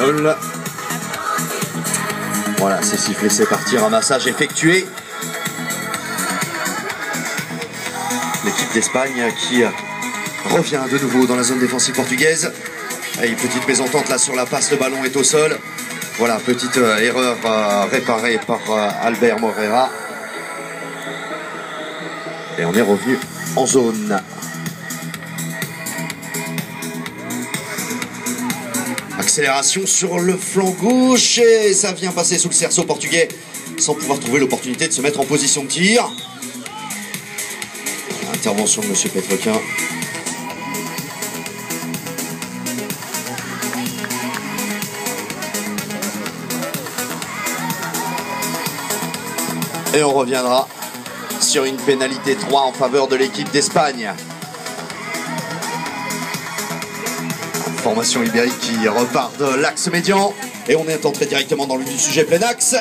espagnol. Voilà, c'est sifflé, c'est parti, ramassage effectué. L'équipe d'Espagne qui revient de nouveau dans la zone défensive portugaise. Et une petite mésentente là sur la passe, le ballon est au sol. Voilà, petite erreur réparée par Albert Moreira. Et on est revenu en zone. Accélération sur le flanc gauche et ça vient passer sous le cerceau portugais sans pouvoir trouver l'opportunité de se mettre en position de tir. Intervention de M. Petrequin. Et on reviendra sur une pénalité 3 en faveur de l'équipe d'Espagne. Formation ibérique qui repart de l'axe médian. Et on est entré directement dans le vif du sujet plein axe.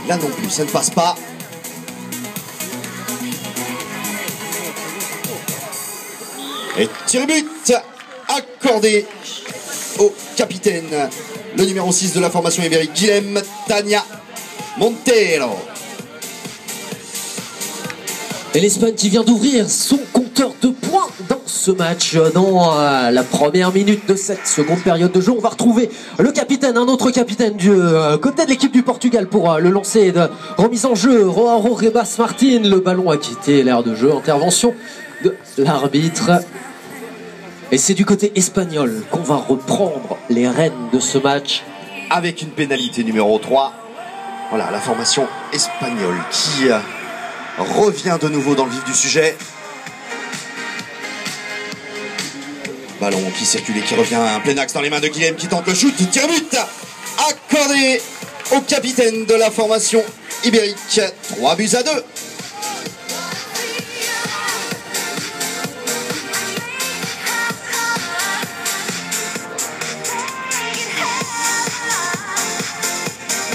Là non plus, ça ne passe pas. Et tir but accordé au capitaine, le numéro 6 de la formation ibérique, Guillem Tania Montero. Et l'Espagne qui vient d'ouvrir son compteur de points dans ce match. Dans la première minute de cette seconde période de jeu, on va retrouver le capitaine, un autre capitaine du côté de l'équipe du Portugal pour le lancer de remise en jeu. João Rebas Martin, le ballon a quitté l'aire de jeu. Intervention de l'arbitre. Et c'est du côté espagnol qu'on va reprendre les rênes de ce match. Avec une pénalité numéro 3. Voilà, la formation espagnole qui revient de nouveau dans le vif du sujet. Ballon qui circule et qui revient en plein axe dans les mains de Guillem qui tente le shoot. Tir but accordé au capitaine de la formation ibérique. 3-2.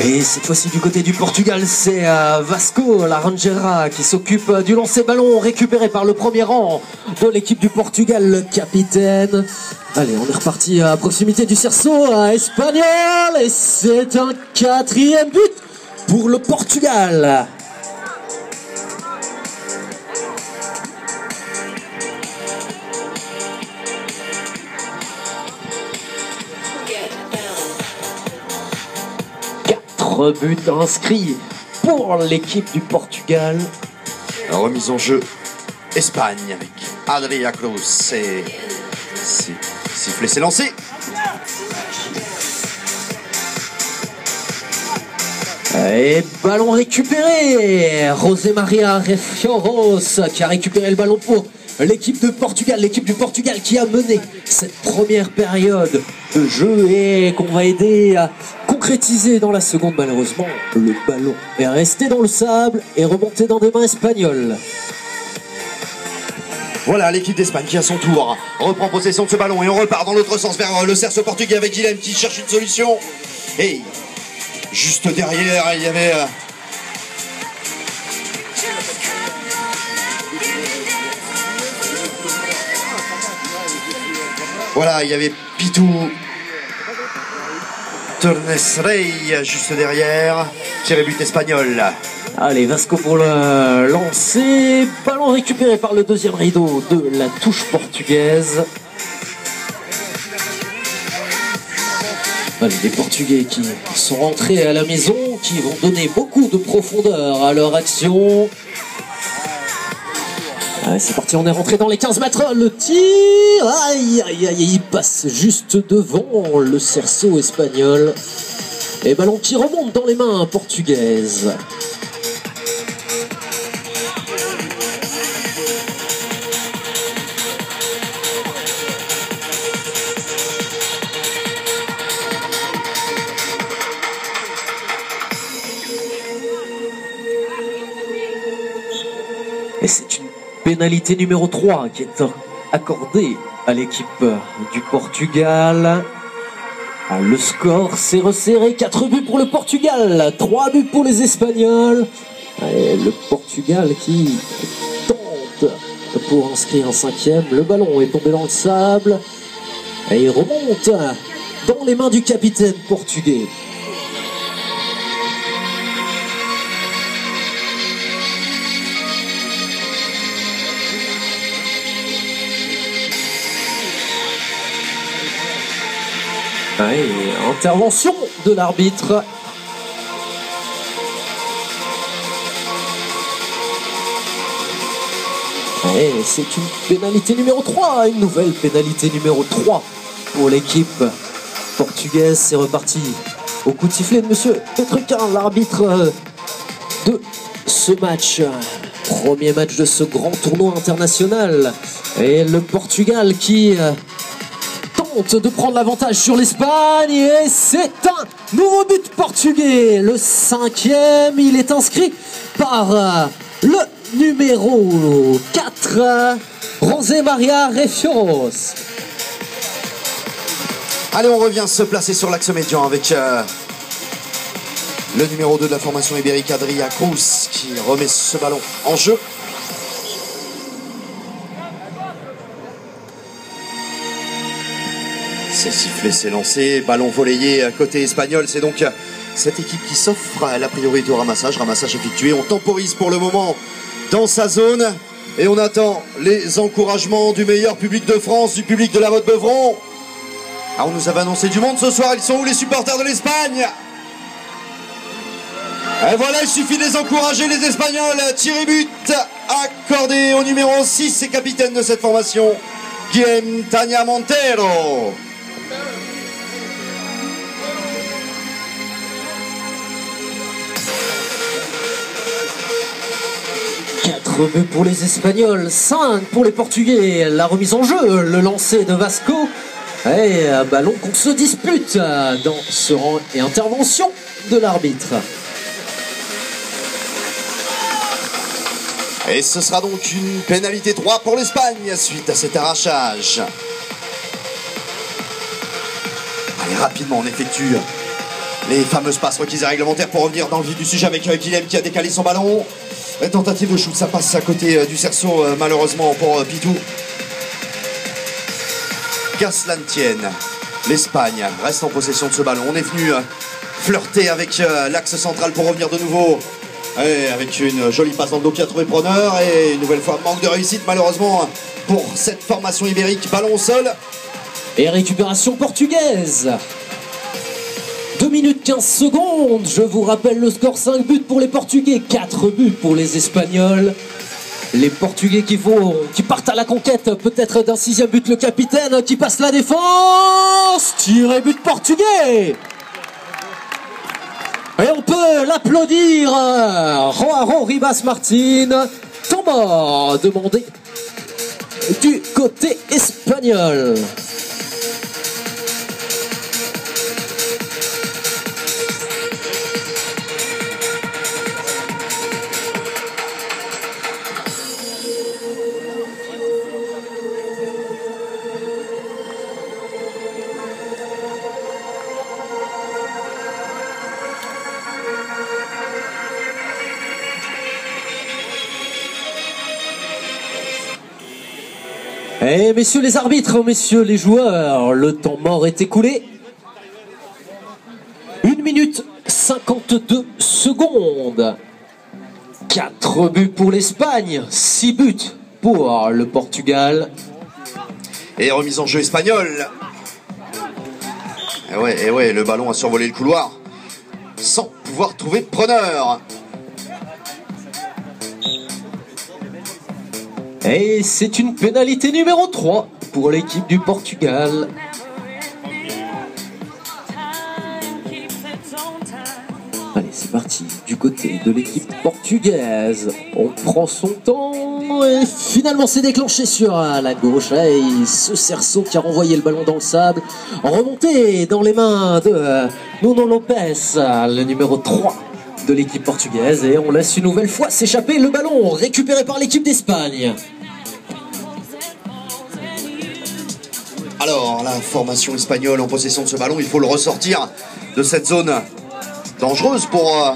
Et cette fois-ci du côté du Portugal, c'est Vasco Laranjeira qui s'occupe du lancer ballon récupéré par le premier rang de l'équipe du Portugal, le capitaine. Allez, on est reparti à proximité du cerceau espagnol et c'est un 4e but pour le Portugal. Buts inscrits pour l'équipe du Portugal. Remise en jeu Espagne avec Adrià Cruz. C'est sifflé, c'est lancé. Et ballon récupéré. José Maria Refioros qui a récupéré le ballon pour l'équipe de Portugal, l'équipe du Portugal qui a mené cette première période de jeu et qu'on va aider à concrétiser dans la seconde. Malheureusement, le ballon est resté dans le sable et remonté dans des mains espagnoles. Voilà l'équipe d'Espagne qui à son tour reprend possession de ce ballon et on repart dans l'autre sens vers le cerceau portugais avec Guillem qui cherche une solution. Et juste derrière, il y avait... Voilà, il y avait Pitou Tornesrey juste derrière. Tir et but espagnol. Allez, Vasco pour le lancer. Ballon récupéré par le deuxième rideau de la touche portugaise. Allez, les Portugais qui sont rentrés à la maison, qui vont donner beaucoup de profondeur à leur action. Allez, c'est parti, on est rentré dans les 15 mètres. Le tir, aïe, aïe, aïe, il passe juste devant le cerceau espagnol. Et ballon qui remonte dans les mains portugaises. Et c'est une pénalité numéro 3 qui est accordée à l'équipe du Portugal. Le score s'est resserré, 4 buts pour le Portugal, 3 buts pour les Espagnols. Et le Portugal qui tente pour inscrire un 5e. Le ballon est tombé dans le sable et il remonte dans les mains du capitaine portugais. Et intervention de l'arbitre. Et c'est une pénalité numéro 3, une nouvelle pénalité numéro 3 pour l'équipe portugaise. C'est reparti au coup de sifflet de monsieur Petruquin, l'arbitre de ce match. Premier match de ce grand tournoi international. Et le Portugal qui tente de prendre l'avantage sur l'Espagne. Et c'est un nouveau but portugais. Le 5e, il est inscrit par le numéro 4, José Maria Refioros. Allez, on revient se placer sur l'axe médian avec le numéro 2 de la formation ibérique, Adria Cruz, qui remet ce ballon en jeu. C'est sifflé, c'est lancé, ballon volleyé côté espagnol. C'est donc cette équipe qui s'offre la priorité au ramassage. Ramassage effectué, on temporise pour le moment dans sa zone et on attend les encouragements du meilleur public de France, du public de la Motte-Beuvron. Ah, on nous avait annoncé du monde ce soir, ils sont où les supporters de l'Espagne? Et voilà, il suffit de les encourager, les Espagnols. Tiré but accordé au numéro 6 et capitaine de cette formation, Guillem Tania Montero. Buts pour les Espagnols, 5 pour les Portugais. La remise en jeu, le lancer de Vasco. Et un ballon qu'on se dispute dans ce rang et intervention de l'arbitre. Et ce sera donc une pénalité 3 pour l'Espagne suite à cet arrachage. Allez, rapidement, on effectue les fameuses passes requises et réglementaires pour revenir dans le vif du sujet avec Guillem qui a décalé son ballon. Tentative de shoot, ça passe à côté du cerceau malheureusement pour Pitou. Gaslantienne, l'Espagne reste en possession de ce ballon. On est venu flirter avec l'axe central pour revenir de nouveau. Et avec une jolie passe dans le dos qui a trouvé preneur. Et une nouvelle fois, manque de réussite malheureusement pour cette formation ibérique. Ballon au sol. Et récupération portugaise. 2 minutes 15 secondes, je vous rappelle le score, 5 buts pour les Portugais, 4 buts pour les Espagnols. Les Portugais qui partent à la conquête peut-être d'un 6e but, le capitaine qui passe la défense, tiré but portugais. Et on peut l'applaudir, Joao Ribas Martin, temps mort demandé du côté espagnol. Et messieurs les arbitres, messieurs les joueurs, le temps mort est écoulé. 1 minute 52 secondes. 4 buts pour l'Espagne, 6 buts pour le Portugal. Et remise en jeu espagnole. Et ouais, le ballon a survolé le couloir sans pouvoir trouver preneur. Et c'est une pénalité numéro 3 pour l'équipe du Portugal. Allez, c'est parti. Du côté de l'équipe portugaise, on prend son temps et finalement c'est déclenché sur la gauche. Et ce cerceau qui a renvoyé le ballon dans le sable, remonté dans les mains de Nuno Lopes, le numéro 3 de l'équipe portugaise. Et on laisse une nouvelle fois s'échapper le ballon récupéré par l'équipe d'Espagne. Alors, la formation espagnole en possession de ce ballon, il faut le ressortir de cette zone dangereuse pour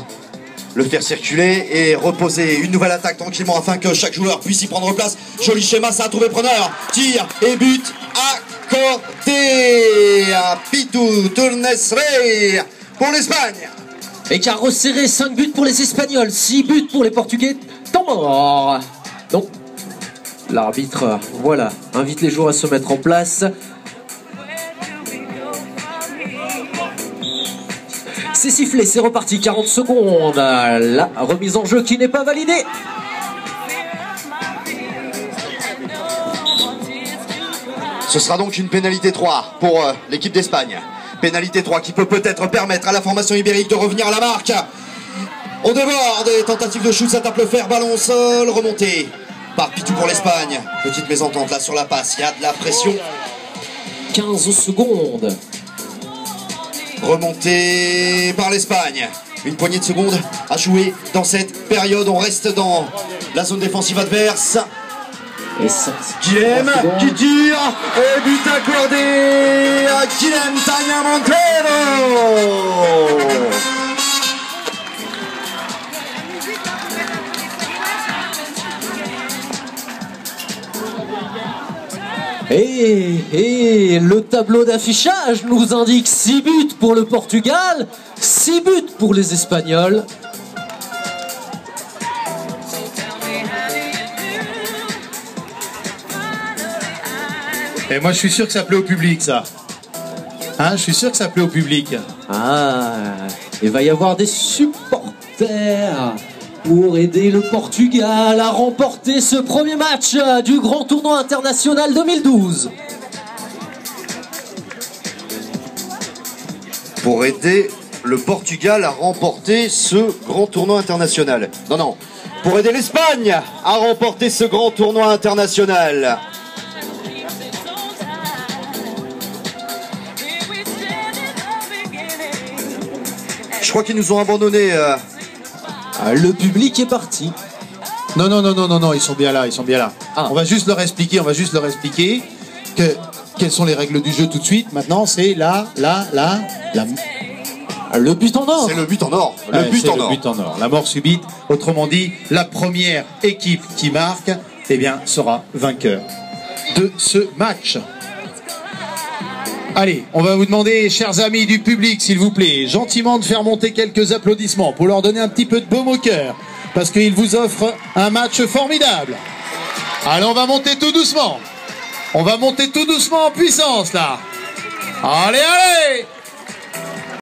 le faire circuler et reposer une nouvelle attaque tranquillement afin que chaque joueur puisse y prendre place. Joli schéma, ça a trouvé preneur. Tir et but accordé à Pitu Turnes Rey pour l'Espagne. Écart resserré, 5 buts pour les Espagnols, 6 buts pour les Portugais. Temps mort. Donc, l'arbitre, voilà, invite les joueurs à se mettre en place. C'est sifflé, c'est reparti, 40 secondes. La remise en jeu qui n'est pas validée. Ce sera donc une pénalité 3 pour l'équipe d'Espagne. Pénalité 3 qui peut peut-être permettre à la formation ibérique de revenir à la marque. On déborde des tentatives de shoot, ça tape le fer, ballon au sol, remonté par Pitu pour l'Espagne. Petite mésentente là sur la passe, il y a de la pression. 15 secondes. Remonté par l'Espagne. Une poignée de secondes à jouer dans cette période. On reste dans la zone défensive adverse. Et ça, Guillem qui tire et but accordé à Guillem Tania Montero. Et le tableau d'affichage nous indique 6 buts pour le Portugal, 6 buts pour les Espagnols. Et moi je suis sûr que ça plaît au public ça. Hein, je suis sûr que ça plaît au public. Ah, il va y avoir des supporters pour aider le Portugal à remporter ce premier match du grand tournoi international 2012. Pour aider le Portugal à remporter ce grand tournoi international. Non, pour aider l'Espagne à remporter ce grand tournoi international. Je crois qu'ils nous ont abandonnés. Le public est parti. Non, ils sont bien là, Ah. On va juste leur expliquer, quelles sont les règles du jeu tout de suite. Maintenant, c'est le but en or. C'est le but en or. Le but en or. La mort subite. Autrement dit, la première équipe qui marque, eh bien, sera vainqueur de ce match. Allez, on va vous demander, chers amis du public, s'il vous plaît, gentiment de faire monter quelques applaudissements pour leur donner un petit peu de baume au cœur, parce qu'ils vous offrent un match formidable. Allez, on va monter tout doucement. On va monter tout doucement en puissance, là. Allez, allez!